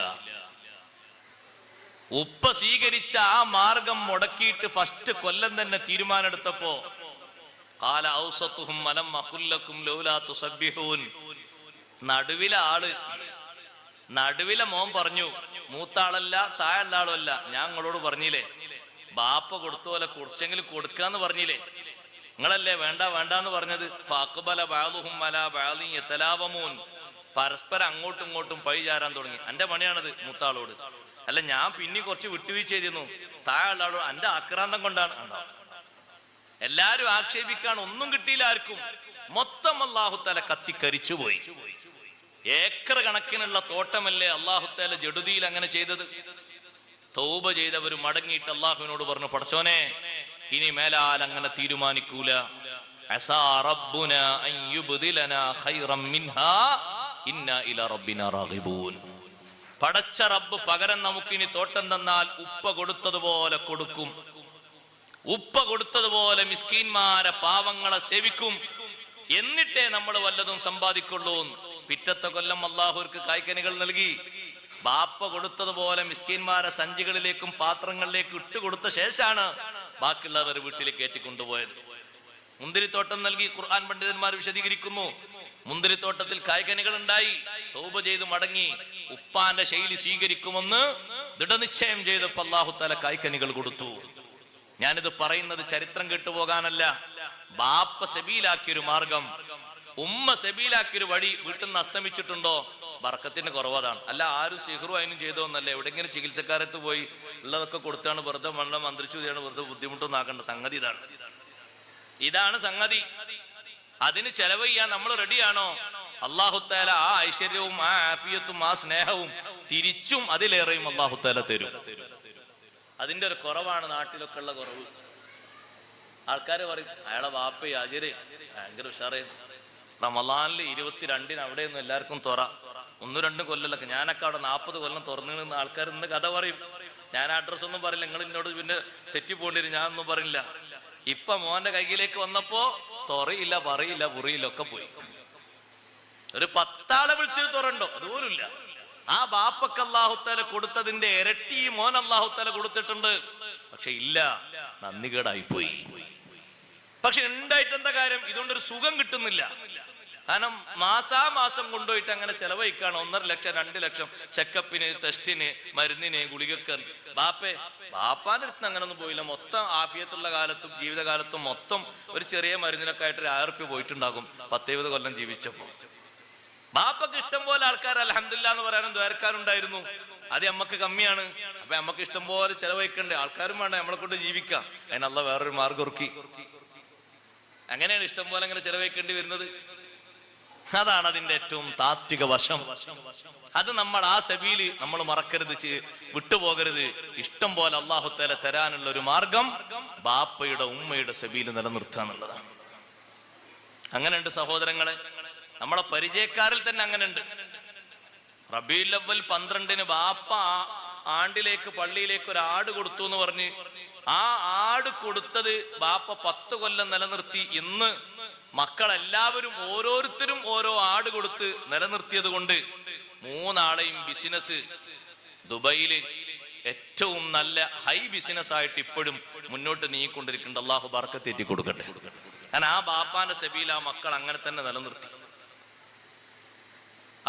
ഉപ്പ സ്വീകരിച്ച ആ മാർഗം മുടക്കിയിട്ട് ഫസ്റ്റ് കൊല്ലം തന്നെ തീരുമാനെടുത്തപ്പോ ഖാല ഔസതുഹും അലം അഖുൽ ലക്കും ലൗലാ തുസബ്ബിഹൂൻ, നടുവിലെ മോൻ പറഞ്ഞു, മൂത്താളല്ല താഴെയുള്ള ആളും അല്ല, ഞാൻ നിങ്ങളോട് പറഞ്ഞില്ലേ ബാപ്പ കൊടുത്ത പോലെ കുറച്ചെങ്കിലും കൊടുക്കാന്ന് പറഞ്ഞില്ലേ, നിങ്ങളല്ലേ വേണ്ട വേണ്ടാന്ന് പറഞ്ഞത്. ഫഅഖ്ബല ബഅദുഹും അലാ ബഅദിൻ യതലാവമൂൻ, പരസ്പരം അങ്ങോട്ടും ഇങ്ങോട്ടും പഴി ചാരാൻ തുടങ്ങി. എന്റെ പണിയാണത് മൂത്താളോട്. അല്ല, ഞാൻ പിന്നെ കുറച്ച് വിട്ടുവീഴ്ച ചെയ്തിരുന്നു, താഴെയുള്ള ആളോട് എന്റെ ആക്രാന്തം കൊണ്ടാണ്. എല്ലാരും ആക്ഷേപിക്കാൻ ഒന്നും കിട്ടിയില്ല ആർക്കും. മൊത്തം അല്ലാഹു തആല കത്തിക്കരിച്ചു പോയി. ഏക്കർ കണക്കിനുള്ള തോട്ടമല്ലേ അല്ലാഹു തആല ജഡുദിയിൽ അങ്ങനെ ചെയ്തത്. തൗബ ചെയ്തവർ മടങ്ങിയിട്ട് അല്ലാഹുവിനോട് പറഞ്ഞു, പടച്ചോനെ ഇനി മേലാൽ അങ്ങനെ തീരുമാനിക്കൂല. അസാ റബ്ബുനാ അൻ യുബ്ദിലനാ ഖൈറൻ മിൻഹാ ഇന്നാ ഇലാ റബ്ബിനാ റാഗിബൂൻ. പടച്ച റബ്ബ് പകരം നമുക്കിനി തോട്ടം തന്നാൽ ഉപ്പ കൊടുത്തതുപോലെ കൊടുക്കും, ഉപ്പ കൊടുത്തതുപോലെ മിസ്കീന്മാരെ പാവങ്ങളെ സേവിക്കും, എന്നിട്ടേ നമ്മൾ വല്ലതും സമ്പാദിക്കുള്ളൂ. പിറ്റത്തെ കൊല്ലം അല്ലാഹുവിற்கு കായ്ക്കനികൾ നൽകി. ബാപ്പ കൊടുത്തതുപോലെ മിസ്കീന്മാരെ സഞ്ചികളിലേക്കും പാത്രങ്ങളിലേക്കും ഇട്ടുകൊടുത്ത ശേഷമാണ് ബാക്കിയുള്ളവർ വീട്ടിലേക്ക് കയറ്റിക്കൊണ്ടുപോയത്. മുന്തിരിത്തോട്ടം നൽകി. ഖുർആൻ പണ്ഡിതന്മാർ വിശദീകരിക്കുന്നു, മുന്തിരിത്തോട്ടത്തിൽ കായ്കനികൾ ഉണ്ടായി. തൗബ ചെയ്ത് മടങ്ങി ഉപ്പാന്റെ ശൈലി സ്വീകരിക്കുമെന്ന് ദൃഢനിശ്ചയം ചെയ്തപ്പോൾ അല്ലാഹു തആല കായ്കനികൾ കൊടുത്തു. ഞാനിത് പറയുന്നത് ചരിത്രം കേട്ടുപോകാനല്ല. ബാപ്പ സബീലാക്കിയൊരു മാർഗം, ഉമ്മ സബീലാക്കിയൊരു വഴി വീട്ടിൽ നിന്ന് അസ്തമിച്ചിട്ടുണ്ടോ, ബർക്കത്തിന്റെ കുറവാതാണ്. അല്ല ആരും സിഹ്റും അതിനും ചെയ്തോന്നല്ല. എവിടെയെങ്കിലും ചികിത്സക്കാരത്ത് പോയി ഉള്ളതൊക്കെ കൊടുത്താണ് വെറുതെ വെള്ളം മന്ത്രിച്ചു വെറുതെ ബുദ്ധിമുട്ടൊന്നും ആക്കേണ്ട സംഗതി. ഇതാണ് സംഗതി. അതിന് ചെലവ് ചെയ്യാൻ നമ്മൾ റെഡിയാണോ? അല്ലാഹു തആല ആ ഐശ്വര്യവും ആ ആഫിയത്തും ആ സ്നേഹവും തിരിച്ചും അതിലേറെയും അല്ലാഹു തആല തരും. അതിന്റെ ഒരു കുറവാണ് നാട്ടിലൊക്കെ ഉള്ള കുറവ്. ആൾക്കാര് പറയും അയാളെ വാപ്പയും അജര് ഭയങ്കര ഉഷാറേ, റമളാനിൽ 22-ന് അവിടെയൊന്നും എല്ലാവർക്കും തുറ. 1-2 കൊല്ലമൊക്കെ, ഞാനൊക്കെ അവിടെ 40 കൊല്ലം തുറന്നു നിന്ന് ആൾക്കാർ ഇന്ന് കഥ പറയും. ഞാൻ അഡ്രസ് ഒന്നും പറയില്ല, നിങ്ങൾ എന്നോട് പിന്നെ തെറ്റിപ്പോണ്ടി വരും, ഞാനൊന്നും പറയില്ല. ഇപ്പൊ മോന്റെ കയ്യിലേക്ക് വന്നപ്പോ തുറയില്ല, പറയില്ല, പുറിയില്ല, ഒക്കെ പോയി. ഒരു 10 ആളെ വിളിച്ചൊരു തുറണ്ടോ? അതുപോലുമില്ല. ആ ബാപ്പക്ക് അല്ലാഹു തആല കൊടുത്തതിന്റെ ഇരട്ടി മോൻ അല്ലാഹു തആല കൊടുത്തിട്ടുണ്ട്. പക്ഷെ ഇല്ല, നന്ദികേടായി പോയി. പക്ഷെ ഉണ്ടായിട്ട് എന്താ കാര്യം? ഇതുകൊണ്ടൊരു സുഖം കിട്ടുന്നില്ല. കാരണം മാസാമാസം കൊണ്ടുപോയിട്ട് അങ്ങനെ ചെലവഴിക്കാണ് 1.5 ലക്ഷം 2 ലക്ഷം ചെക്കപ്പിന്, ടെസ്റ്റിന്, മരുന്നിന്, ഗുളികക്ക്. ബാപ്പാന്റെ അടുത്ത് അങ്ങനെ ഒന്നും പോയില്ല. മൊത്തം ആഫിയത്തുള്ള കാലത്തും ജീവിതകാലത്തും മൊത്തം ഒരു ചെറിയ മരുന്നിനൊക്കെ ആയിട്ട് 1000 റുപ്യ പോയിട്ടുണ്ടാകും 10-20 കൊല്ലം ജീവിച്ചപ്പോ. ബാപ്പക്ക് ഇഷ്ടം പോലെ ആൾക്കാർ അൽഹംദുലില്ലാഹ് എന്ന് പറയാനും ദ്വാരക്കാരുണ്ടായിരുന്നു. അത് നമ്മക്ക് കമ്മിയാണ്. അപ്പൊ നമ്മക്ക് ഇഷ്ടം പോലെ ചെലവഴിക്കണ്ടേ, ആൾക്കാരും വേണ്ട, നമ്മളെ കൊണ്ട് ജീവിക്കാം. അതിന് അല്ലാഹ് വേറൊരു മാർഗ്ഗം ഒരുക്കി. അങ്ങനെയാണ് ഇഷ്ടം പോലെ അങ്ങനെ ചെലവഴിക്കേണ്ടി വരുന്നത്. അതാണ് അതിന്റെ ഏറ്റവും താത്വിക വശം. അത് നമ്മൾ ആ സബീല് നമ്മൾ മറക്കരുത്, വിട്ടുപോകരുത്. ഇഷ്ടം പോലെ അല്ലാഹു തആല തരാനുള്ള ഒരു മാർഗം ബാപ്പയുടെ ഉമ്മയുടെ സബീല് നിലനിർത്താന്നുള്ളതാണ്. അങ്ങനെയുണ്ട് സഹോദരങ്ങളെ, നമ്മളെ പരിചയക്കാരിൽ തന്നെ അങ്ങനെയുണ്ട്. റബീഉൽ അവ്വൽ 12-ന് ബാപ്പ ആണ്ടിലേക്ക് പള്ളിയിലേക്ക് ഒരു ആട് കൊടുത്തു എന്ന് പറഞ്ഞ് ആ ആട് കൊടുത്തത് ബാപ്പ 10 കൊല്ലം നിലനിർത്തി. ഇന്ന് മക്കളെല്ലാവരും ഓരോരുത്തരും ഓരോ ആട് കൊടുത്ത് നിലനിർത്തിയത് കൊണ്ട് 3 ആളെയും ബിസിനസ് ദുബൈയില് ഏറ്റവും നല്ല ഹൈ ബിസിനസ് ആയിട്ട് ഇപ്പോഴും മുന്നോട്ട് നീങ്ങിക്കൊണ്ടിരിക്കുന്നുണ്ട്. അല്ലാഹു ബർക്കത്ത് ഏറ്റി കൊടുക്കട്ടെ. കാരണം ആ ബാപ്പാന്റെ സബീൽ ആ മക്കൾ അങ്ങനെ തന്നെ നിലനിർത്തി.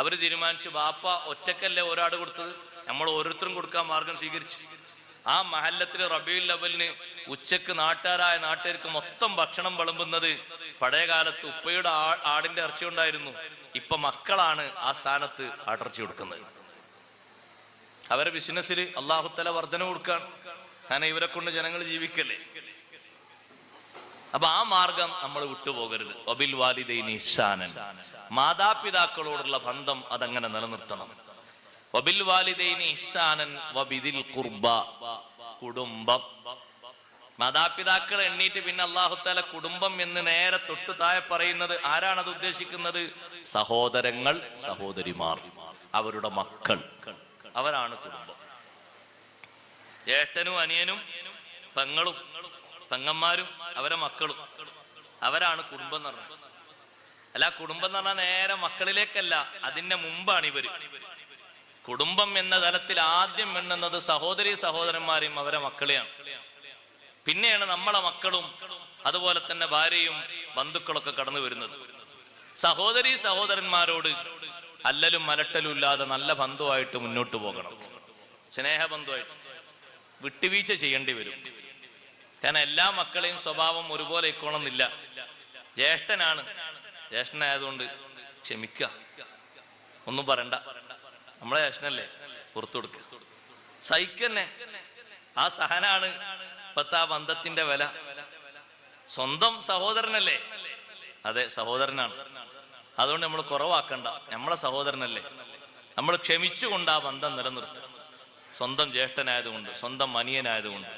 അവര് തീരുമാനിച്ചു, ബാപ്പ ഒറ്റക്കല്ലേ ഒരാട് കൊടുത്തത്, നമ്മൾ ഓരോരുത്തരും കൊടുക്കാൻ മാർഗം സ്വീകരിച്ചു. ആ മഹല്ലത്തില് റബീഉൽ അവ്വലിന് ഉച്ചക്ക് നാട്ടുകാർക്ക് മൊത്തം ഭക്ഷണം വിളമ്പുന്നത് പഴയ കാലത്ത് ഉപ്പയുടെ ആടിന്റെ ഇറച്ചി ഉണ്ടായിരുന്നു. ഇപ്പൊ മക്കളാണ് ആ സ്ഥാനത്ത് ആട്ടിറച്ചി കൊടുക്കുന്നത്. അവരെ ബിസിനസ്സിൽ അല്ലാഹു തആല വർധന കൊടുക്കാൻ. കാരണം ഇവരെ കൊണ്ട് ജനങ്ങൾ ജീവിക്കല്ലേ. അപ്പൊ ആ മാർഗം നമ്മൾ വിട്ടുപോകരുത്. വബിൽ വാലിദൈനി ഇഹ്സാനൻ, മാതാപിതാക്കളോടുള്ള ബന്ധം അതങ്ങനെ നിലനിർത്തണം. വബിൽ വാലിദൈനി ഇഹ്സാനൻ വബിദിൽ ഖുർബ, കുടുംബം. മാതാപിതാക്കൾ എണ്ണീറ്റ് പിന്നെ അല്ലാഹു തആല കുടുംബം എന്ന് നേരെ തൊട്ടു താഴെ പറയുന്നത് ആരാണത് ഉദ്ദേശിക്കുന്നത്? സഹോദരങ്ങൾ, സഹോദരിമാർ, അവരുടെ മക്കൾ, അവരാണ് കുടുംബം. ജ്യേഷ്ഠനും അനിയനും പെങ്ങളും പെങ്ങന്മാരും അവരെ മക്കളും, അവരാണ് കുടുംബം എന്ന് പറഞ്ഞത്. അല്ല, കുടുംബം എന്ന് പറഞ്ഞാൽ നേരെ മക്കളിലേക്കല്ല, അതിന്റെ മുമ്പാണ് ഇവര്. കുടുംബം എന്ന തലത്തിൽ ആദ്യം എണ്ണുന്നത് സഹോദരി സഹോദരന്മാരെയും അവരെ മക്കളെയാണ്. പിന്നെയാണ് നമ്മളെ മക്കളും അതുപോലെ തന്നെ ഭാര്യയും ബന്ധുക്കളൊക്കെ കടന്നു വരുന്നത്. സഹോദരി സഹോദരന്മാരോട് അല്ലലും മലട്ടലും ഇല്ലാതെ നല്ല ബന്ധുവായിട്ട് മുന്നോട്ട് പോകണം. സ്നേഹബന്ധുവായിട്ട് വിട്ടുവീഴ്ച ചെയ്യേണ്ടി വരും. കാരണം എല്ലാ മക്കളെയും സ്വഭാവം ഒരുപോലെ ഇക്കോണമെന്നില്ല. ജ്യേഷ്ഠനായതുകൊണ്ട് ക്ഷമിക്കുക, ഒന്നും പറയണ്ട, നമ്മളെ ജ്യേഷ്ഠനല്ലേ, പുറത്തു കൊടുക്കുക, സഹിക്കന്നെ. ആ സഹനാണ് ഇപ്പത്തെ ആ ബന്ധത്തിന്റെ വില. സ്വന്തം സഹോദരനല്ലേ, അതെ സഹോദരനാണ്, അതുകൊണ്ട് നമ്മൾ കുറവാക്കണ്ട, നമ്മളെ സഹോദരനല്ലേ, നമ്മൾ ക്ഷമിച്ചുകൊണ്ട് ആ ബന്ധം നിലനിർത്തുക. സ്വന്തം ജ്യേഷ്ഠനായതുകൊണ്ട്, സ്വന്തം അനിയനായതുകൊണ്ട്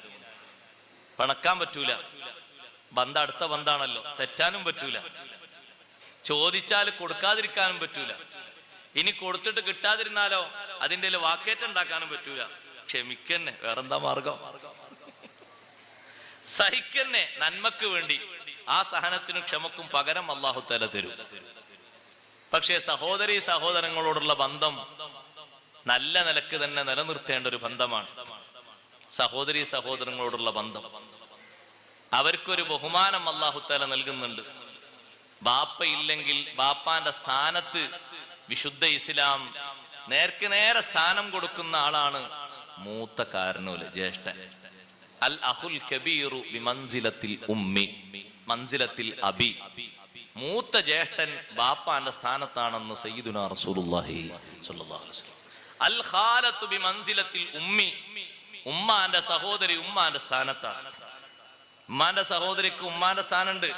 പണക്കാൻ പറ്റൂല, ബന്ധം അടുത്ത ബന്ധാണല്ലോ, തെറ്റാനും പറ്റൂല, ചോദിച്ചാൽ കൊടുക്കാതിരിക്കാനും പറ്റൂല, ഇനി കൊടുത്തിട്ട് കിട്ടാതിരുന്നാലോ അതിൻ്റെ വാക്കേറ്റം ഉണ്ടാക്കാനും പറ്റൂല. ക്ഷമിക്കന്നെ, വേറെന്താ മാർഗം? സഹിക്കന്നെ, നന്മക്ക് വേണ്ടി. ആ സഹനത്തിനും ക്ഷമക്കും പകരം അല്ലാഹു തആല തരും. പക്ഷേ സഹോദരി സഹോദരങ്ങളോടുള്ള ബന്ധം നല്ല നിലക്ക് തന്നെ നിലനിർത്തേണ്ട ഒരു ബന്ധമാണ്. സഹോദരി സഹോദരങ്ങളോടുള്ള ബന്ധം, അവർക്കൊരു ബഹുമാനം അല്ലാഹു തആല നൽകുന്നുണ്ട്. ബാപ്പ ഇല്ലെങ്കിൽ ബാപ്പാന്റെ സ്ഥാനത്ത് വിശുദ്ധ ഇസ്ലാം നേർക്ക് നേരെ സ്ഥാനം കൊടുക്കുന്ന ആളാണ് മൂത്ത കാരണോല്, ജ്യേഷ്ഠൻ. അൽ അഖുൽ കബീറു ബിമൻസിലത്തിൽ ഉമ്മി മൻസിലത്തിൽ അബി. മൂത്ത ജ്യേഷ്ഠൻ ബാപ്പാന്റെ സ്ഥാനത്താണെന്ന് സയ്യിദുനാ റസൂലുള്ളാഹി സ്വല്ലല്ലാഹു അലൈഹി വസല്ലം. അൽ ഖാലത്തു ബിമൻസിലത്തിൽ ഉമ്മി, ഉമ്മാന്റെ സഹോദരി ഉമ്മാന്റെ സ്ഥാനത്താണ്. ഉമ്മാന്റെ സഹോദരിക്ക് ഉമ്മാന്റെ സ്ഥാനമുണ്ട്.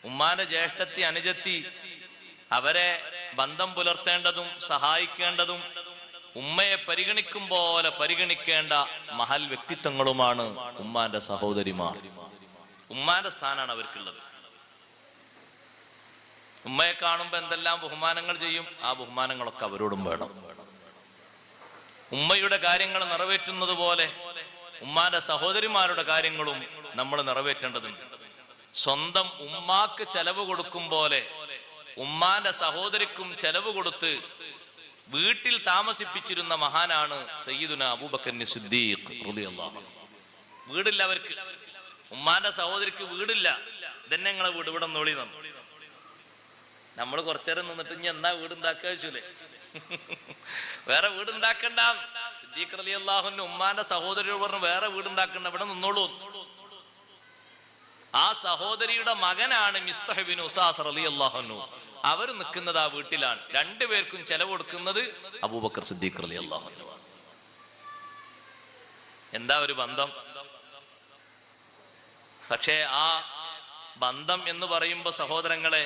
ഉമ്മാന്റെ ജ്യേഷ്ഠത്തി അനുജത്തി അവരെ ബന്ധം പുലർത്തേണ്ടതും സഹായിക്കേണ്ടതും ഉമ്മയെ പരിഗണിക്കും പോലെ പരിഗണിക്കേണ്ട മഹൽ വ്യക്തിത്വങ്ങളുമാണ് ഉമ്മാന്റെ സഹോദരിമാർ. ഉമ്മാന്റെ സ്ഥാനമാണ് അവർക്കുള്ളത്. ഉമ്മയെ കാണുമ്പോ എന്തെല്ലാം ബഹുമാനങ്ങൾ ചെയ്യും, ആ ബഹുമാനങ്ങളൊക്കെ അവരോടും വേണം. ഉമ്മയുടെ കാര്യങ്ങൾ നിറവേറ്റുന്നത് പോലെ ഉമ്മാന്റെ സഹോദരിമാരുടെ കാര്യങ്ങളും നമ്മൾ നിറവേറ്റേണ്ടതുണ്ട്. സ്വന്തം ഉമ്മാക്ക് ചെലവ് കൊടുക്കും പോലെ ഉമ്മാന്റെ സഹോദരിക്കും ചെലവ് കൊടുത്ത് വീട്ടിൽ താമസിപ്പിച്ചിരുന്ന മഹാനാണ് സയ്യിദുനാ അബൂബക്കർ സിദ്ദീഖ് റളിയല്ലാഹു അൻഹു. വീടില്ല അവർക്ക്, ഉമ്മാന്റെ സഹോദരിക്ക് വീടില്ല. ഇതന്നെ നിങ്ങളെ വീട്, ഇവിടെ നോളി നമ്മൾ കുറച്ചേരം നിന്നിട്ട് ഇനി എന്നാ വീടുണ്ടാക്കുക വെച്ചൂലേ, വേറെ വീടുണ്ടാക്കണ്ട. സിദ്ദീഖ് റളിയല്ലാഹു അൻഹു ഉമ്മാന്റെ സഹോദരിയോട് പറഞ്ഞു, വേറെ വീടുണ്ടാക്കണ്ട, ഇവിടെ നിന്നോളൂ. ആ സഹോദരിയുടെ മകനാണ് മിസ്തഹ് ബിൻ ഉസാസ് റളിയല്ലാഹു അൻഹു. അവർ നിൽക്കുന്നത് ആ വീട്ടിലാണ്. രണ്ടുപേർക്കും ചെലവ് കൊടുക്കുന്നത് അബൂബക്കർ സിദ്ദീഖ് റളിയല്ലാഹു അൻഹു. എന്താ ഒരു ബന്ധം! പക്ഷേ ആ ബന്ധം എന്ന് പറയുമ്പോൾ സഹോദരങ്ങളെ,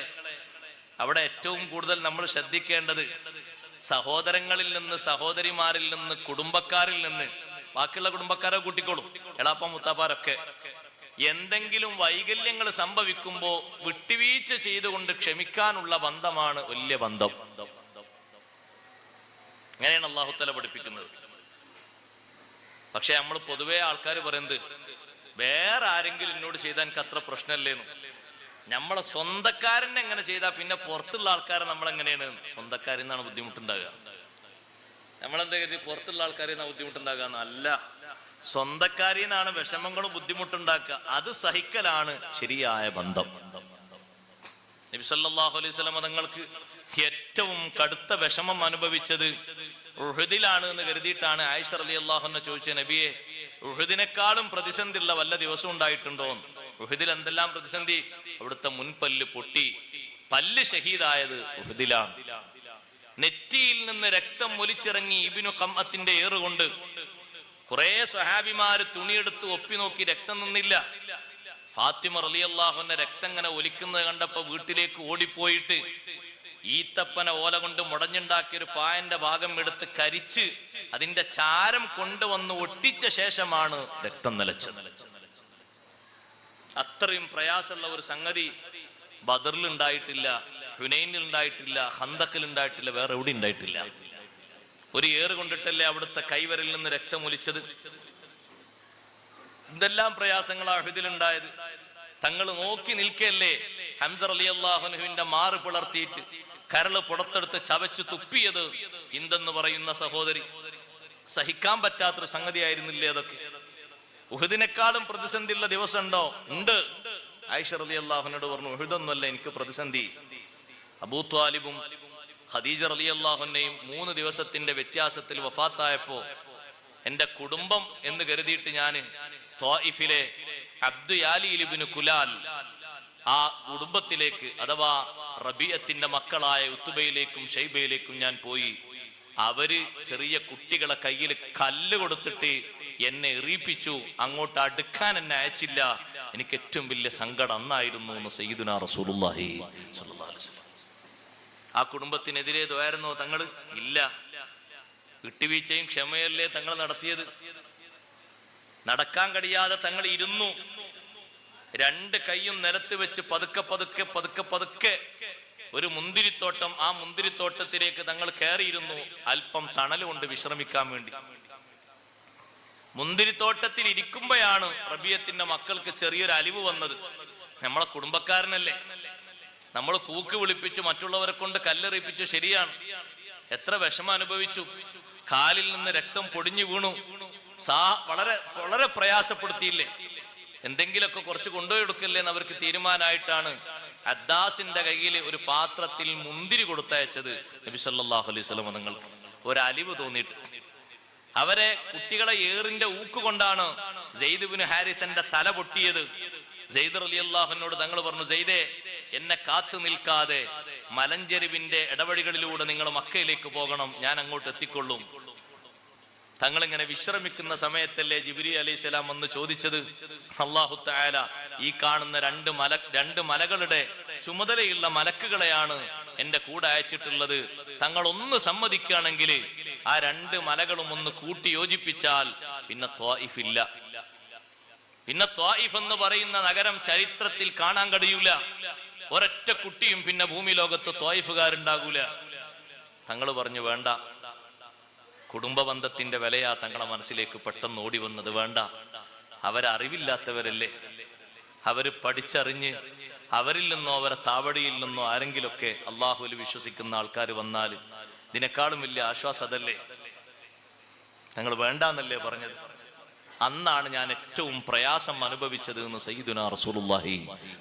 അവിടെ ഏറ്റവും കൂടുതൽ നമ്മൾ ശ്രദ്ധിക്കേണ്ടത് സഹോദരങ്ങളിൽ നിന്ന്, സഹോദരിമാരിൽ നിന്ന്, കുടുംബക്കാരിൽ നിന്ന്, ബാക്കിയുള്ള കുടുംബക്കാരെ കൂട്ടിക്കോളും, എളാപ്പ മുത്താപ്പാരൊക്കെ, എന്തെങ്കിലും വൈകല്യങ്ങൾ സംഭവിക്കുമ്പോ വിട്ടുവീഴ്ച ചെയ്തുകൊണ്ട് ക്ഷമിക്കാനുള്ള ബന്ധമാണ് വലിയ ബന്ധം. അങ്ങനെയാണ് അല്ലാഹു തആല പഠിപ്പിക്കുന്നത്. പക്ഷെ നമ്മൾ പൊതുവെ ആൾക്കാർ പറയുന്നത്, വേറെ ആരെങ്കിലും എന്നോട് ചെയ്താൽ എനിക്ക് അത്ര പ്രശ്നമല്ലേന്നു. നമ്മളെ സ്വന്തക്കാരനെ എങ്ങനെ ചെയ്താൽ പിന്നെ പുറത്തുള്ള ആൾക്കാരെ നമ്മളെങ്ങനെയാണ്? സ്വന്തക്കാരിൽ നിന്നാണ് ബുദ്ധിമുട്ടുണ്ടാകുക. നമ്മളെന്താ കരുതി പുറത്തുള്ള ആൾക്കാരിൽ നിന്നാണ് ബുദ്ധിമുട്ടുണ്ടാകുക? എന്നല്ല, സ്വന്തക്കാരിൽ നിന്നാണ് വിഷമങ്ങളും ബുദ്ധിമുട്ടുണ്ടാക്കുക. അത് സഹിക്കലാണ് ശരിയായ ബന്ധം. നബി സല്ലല്ലാഹു അലൈഹി വസല്ലം തങ്ങൾക്ക് ഏറ്റവും കടുത്ത വിഷമം അനുഭവിച്ചത് ഉഹുദിലാണ് എന്ന് കരുതിയിട്ടാണ് ആയിഷ റളിയല്ലാഹു അൻഹ ചോദിച്ച, നബിയെ, ഉഹുദിനേക്കാളും പ്രതിസന്ധിയുള്ള വല്ല ദിവസം ഉണ്ടായിട്ടുണ്ടോ? ഉഹുദിൽ എന്തെല്ലാം പ്രതിസന്ധി! അവിടുത്തെ മുൻപല്ല് പൊട്ടി, പല്ല് ഷഹീദായത് ഉഹുദിലാണ്. നെറ്റിയിൽ നിന്ന് രക്തം ഒലിച്ചിറങ്ങി ഇബ്നു ഖംഅത്തിന്റെ ഏറുകൊണ്ട് കുറെ സ്വഹാബിമാര് തുണിയെടുത്ത് ഒപ്പി നോക്കി, രക്തം നിന്നില്ല. ഫാത്തിമ റളിയല്ലാഹുവിന്റെ രക്തം ഇങ്ങനെ ഒലിക്കുന്നത് കണ്ടപ്പോ വീട്ടിലേക്ക് ഓടിപ്പോയിട്ട് ഈത്തപ്പന ഓല കൊണ്ട് മുടഞ്ഞുണ്ടാക്കിയ ഒരു പായന്റെ ഭാഗം എടുത്ത് കരിച്ച് അതിന്റെ ചാരം കൊണ്ടുവന്ന് ഒട്ടിച്ച ശേഷമാണ് രക്തം നിലച്ചത്. അത്രയും പ്രയാസമുള്ള ഒരു സംഗതി ബദറിൽ ഉണ്ടായിട്ടില്ല, ഹുനൈനിൽ ഉണ്ടായിട്ടില്ല, ഖന്തഖിൽ ഉണ്ടായിട്ടില്ല, വേറെ എവിടെ ഉണ്ടായിട്ടില്ല. ഒരു ഏറ് കൊണ്ടിട്ടല്ലേ അവിടുത്തെ കൈവരിൽ നിന്ന് രക്തം ഒലിച്ചത്. എന്തെല്ലാം പ്രയാസങ്ങളാ ഉഹദിലുണ്ടായത്. തങ്ങൾ നോക്കി നിൽക്കല്ലേ ഹംസ റളിയല്ലാഹു അൻഹുവിന്റെ മാറ് പിളർത്തിയിട്ട് കരള് പുറത്തെടുത്ത് ചവച്ച് തുപ്പിയത് ഇന്തെന്ന് പറയുന്ന സഹോദരി. സഹിക്കാൻ പറ്റാത്തൊരു സംഗതിയായിരുന്നില്ലേ അതൊക്കെ. ഉഹദിനേക്കാളും പ്രതിസന്ധിയുള്ള ദിവസം ഉണ്ടോ? ഉണ്ട്. ആയിഷ റളിയല്ലാഹുവിനോട് പറഞ്ഞു, ഉഹദൊന്നുമല്ല എനിക്ക് പ്രതിസന്ധി. അബൂ ത്വാലിബും ഖദീജ റളിയല്ലാഹു അൻഹയും 3 ദിവസത്തിന്റെ വ്യത്യാസത്തിൽ വഫാത്തായപ്പോ എന്റെ കുടുംബം എന്ന് കരുതിയിട്ട് ഞാൻ ത്വായിഫിലെ അബ്ദു യാലീൽ ഇബ്നു കുലാൽ ആ കുടുംബത്തിലേക്ക്, അഥവാ റബീഅത്തിന്റെ മക്കളായ ഉത്തുബയിലേക്കും ഷൈബയിലേക്കും ഞാൻ പോയി. അവര് ചെറിയ കുട്ടികളെ കയ്യിൽ കല്ല് കൊടുത്തിട്ട് എന്നെ എറിയിപ്പിച്ചു. അങ്ങോട്ട് അടുക്കാൻ എന്നെ അയച്ചില്ല. എനിക്ക് ഏറ്റവും വലിയ സങ്കടം അന്നായിരുന്നു എന്ന് സയ്യിദുനാ റസൂലുള്ളാഹി സ്വല്ലല്ലാഹു അലൈഹി വസല്ലം. ആ കുടുംബത്തിനെതിരെ ദ്വാരുന്നോ തങ്ങള്? ഇല്ല. വിട്ടുവീഴ്ചയും ക്ഷമയല്ലേ തങ്ങൾ നടത്തിയത്. നടക്കാൻ കഴിയാതെ തങ്ങൾ ഇരുന്നു. 2 കൈയും നിലത്ത് വെച്ച് പതുക്കെ പതുക്കെ പതുക്കെ പതുക്കെ ഒരു മുന്തിരിത്തോട്ടം, ആ മുന്തിരിത്തോട്ടത്തിലേക്ക് തങ്ങൾ കയറിയിരുന്നു അല്പം തണൽ കൊണ്ട് വിശ്രമിക്കാൻ വേണ്ടി. മുന്തിരിത്തോട്ടത്തിൽ ഇരിക്കുമ്പോഴാണ് റബീഅത്തിന്റെ മക്കൾക്ക് ചെറിയൊരു അലിവ് വന്നത്. നമ്മളെ കുടുംബക്കാരനല്ലേ, നമ്മൾ കൂക്ക് വിളിപ്പിച്ചു, മറ്റുള്ളവരെ കൊണ്ട് കല്ലെറിയിപ്പിച്ചു, ശരിയാണ്. എത്ര വിഷമം അനുഭവിച്ചു. കാലിൽ നിന്ന് രക്തം പൊടിഞ്ഞു വീണു. വളരെ വളരെ പ്രയാസപ്പെടുത്തിയില്ലേ. എന്തെങ്കിലുമൊക്കെ കുറച്ച് കൊണ്ടുപോയി എടുക്കല്ലേ എന്ന് അവർക്ക് തീരുമാനമായിട്ടാണ് അദ്ദാസിന്റെ കയ്യിൽ ഒരു പാത്രത്തിൽ മുന്തിരി കൊടുത്തയച്ചത് നബി സല്ലല്ലാഹു അലൈഹി വസല്ലം തങ്ങൾക്ക്. ഒരു അലിവ് തോന്നിയിട്ട് അവരെ കുട്ടികളെ ഏറിന്റെ ഊക്ക് കൊണ്ടാണ് സെയ്ദ് ഇബ്നു ഹാരിസന്റെ തല പൊട്ടിയത്. സെയ്ദ് റളിയല്ലാഹു അൻഹുവിനോട് തങ്ങൾ പറഞ്ഞു, സെയ്ദേ, എന്നെ കാത്തു നിൽക്കാതെ മലഞ്ചെരുവിന്റെ ഇടവഴികളിലൂടെ നിങ്ങൾ മക്കയിലേക്ക് പോകണം, ഞാൻ അങ്ങോട്ട് എത്തിക്കൊള്ളും. തങ്ങൾ ഇങ്ങനെ വിശ്രമിക്കുന്ന സമയത്തല്ലേ ജിബ്രീൽ അലൈഹിസ്സലാം വന്ന് ചോദിച്ചത്, അല്ലാഹു തആല ഈ കാണുന്ന 2 മലകളുടെ ചുമതലയുള്ള മലക്കുകളെയാണ് എന്റെ കൂടെ അയച്ചിട്ടുള്ളത്. തങ്ങൾ ഒന്ന് സമ്മതിക്കുകയാണെങ്കിൽ ആ 2 മലകളും ഒന്ന് കൂട്ടി യോജിപ്പിച്ചാൽ പിന്നെ ത്വായിഫ് ഇല്ല. പിന്നെ ത്വായിഫ് എന്ന് പറയുന്ന നഗരം ചരിത്രത്തിൽ കാണാൻ കഴിയൂല. ഒരൊറ്റ കുട്ടിയും പിന്നെ ഭൂമി ലോകത്ത് ത്വായിഫുകാരുണ്ടാകൂല. തങ്ങൾ പറഞ്ഞു, വേണ്ട. കുടുംബ ബന്ധത്തിന്റെ വിലയാ തങ്ങളെ മനസ്സിലേക്ക് പെട്ടെന്ന് ഓടി വന്നത്. വേണ്ട, അവരറിവില്ലാത്തവരല്ലേ, അവര് പഠിച്ചറിഞ്ഞ് അവരിൽ നിന്നോ അവരെ താവടിയിൽ നിന്നോ ആരെങ്കിലൊക്കെ അള്ളാഹുവിൽ വിശ്വസിക്കുന്ന ആൾക്കാർ വന്നാൽ ഇതിനേക്കാളും വലിയ ആശ്വാസം അതല്ലേ. തങ്ങൾ വേണ്ടാന്നല്ലേ പറഞ്ഞത്. അന്നാണ് ഞാൻ ഏറ്റവും പ്രയാസം അനുഭവിച്ചത് എന്ന് സയ്യിദുനാ റസൂലുള്ളാഹി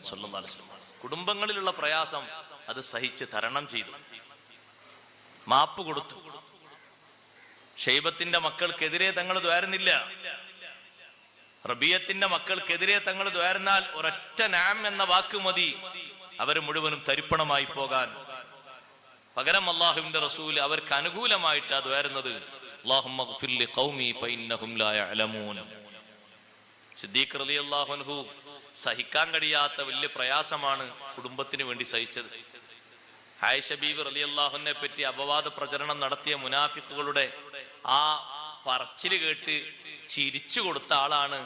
സ്വല്ലല്ലാഹു അലൈഹി വസല്ലം. കുടുംബങ്ങളിലുള്ള പ്രയാസം അത് സഹിച്ച് തരണം ചെയ്തു, മാപ്പ് കൊടുത്തു. ഷൈബത്തിന്റെ മക്കൾക്കെതിരെ തങ്ങൾ ദ്വാരുന്നില്ല. റബീഅത്തിന്റെ മക്കൾക്കെതിരെ തങ്ങൾ ദ്വാരുന്നാൽ ഒരൊറ്റ നാം എന്ന വാക്ക് മതി അവര് മുഴുവനും തരിപ്പണമായി പോകാൻ. പകരം അല്ലാഹുവിന്റെ റസൂൽ അവർക്ക് അനുകൂലമായിട്ട് ദ്വാരുന്നത്, അല്ലാഹുമ്മ ഗ്ഫിർ ലി ഖൗമി ഫഇന്നഹും ലാ യഅലമൂൻ. സിദ്ദീഖ് റളിയല്ലാഹു അൻഹു സഹിക്കാൻ കഴിയാത്ത വലിയ പ്രയാസമാണ് കുടുംബത്തിന് വേണ്ടി സഹിച്ചത്. ആയിഷ ബീവി റളിയല്ലാഹു അൻഹയെ പറ്റി അപവാദ പ്രചരണം നടത്തിയ മുനാഫിക്കുകളുടെ ആ പറച്ചില് കേട്ട് ചിരിച്ചു കൊടുത്ത ആളാണ്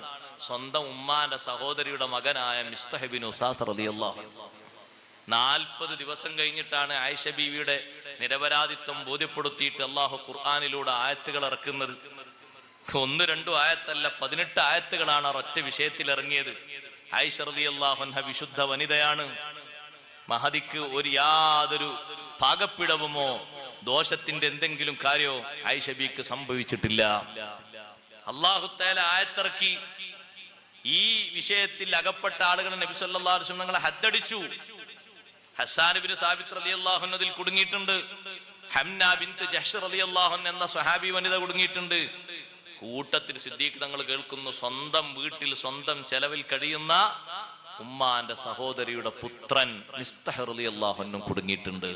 സ്വന്തം ഉമ്മാന്റെ സഹോദരിയുടെ മകനായ മിസ്തഹ് ഇബ്നു ഉസാസ് റളിയല്ലാഹു അൻഹു. 40 ദിവസം കഴിഞ്ഞിട്ടാണ് ആയിഷ ബീവിയുടെ നിരപരാധിത്വം ബോധ്യപ്പെടുത്തിയിട്ട് അള്ളാഹു ഖുർആനിലൂടെ ആയത്തുകൾ ഇറക്കുന്നത്. 1-2 ആയത്തല്ല, 18 ആയത്തുകളാണ് ഒരൊറ്റ വിഷയത്തിൽ ഇറങ്ങിയത്. ആയിഷ റളിയല്ലാഹു അൻഹ വിശുദ്ധ വനിതയാണ്. മഹദിക്ക് യാതൊരു പാകപ്പിഴവുമോ ദോഷത്തിന്റെ എന്തെങ്കിലും കാര്യമോ ആയിഷ ബീക്ക് സംഭവിച്ചിട്ടില്ല. അല്ലാഹു തആല ആയത്തിറക്കി. ഈ വിഷയത്തിൽ അകപ്പെട്ട ആളുകൾ നബി സല്ലല്ലാഹു അലൈഹി വസല്ലം തങ്ങളെ ഹദ്ദടിച്ചു. ഹസ്സാൻ ഇബ്നു സാബിത്ത് റളിയല്ലാഹു അൻഹു അതിൽ കുടുങ്ങിയിട്ടുണ്ട്. ഹംന ബിൻത് ജഹ്ഷ് റളിയല്ലാഹു അൻഹ എന്ന സ്വഹാബി വനിത കുടുങ്ങിയിട്ടുണ്ട്. കൂട്ടത്തിൽ സിദ്ദീഖ് തങ്ങൾ കേൾക്കുന്നു, സ്വന്തം വീട്ടിൽ സ്വന്തം ചെലവിൽ കഴിയുന്ന ഉമ്മാന്റെ സഹോദരിയുടെ പുത്രൻ മിസ്തഹ് റളിയല്ലാഹു അൻഹു കുടുങ്ങിയിട്ടുണ്ട്.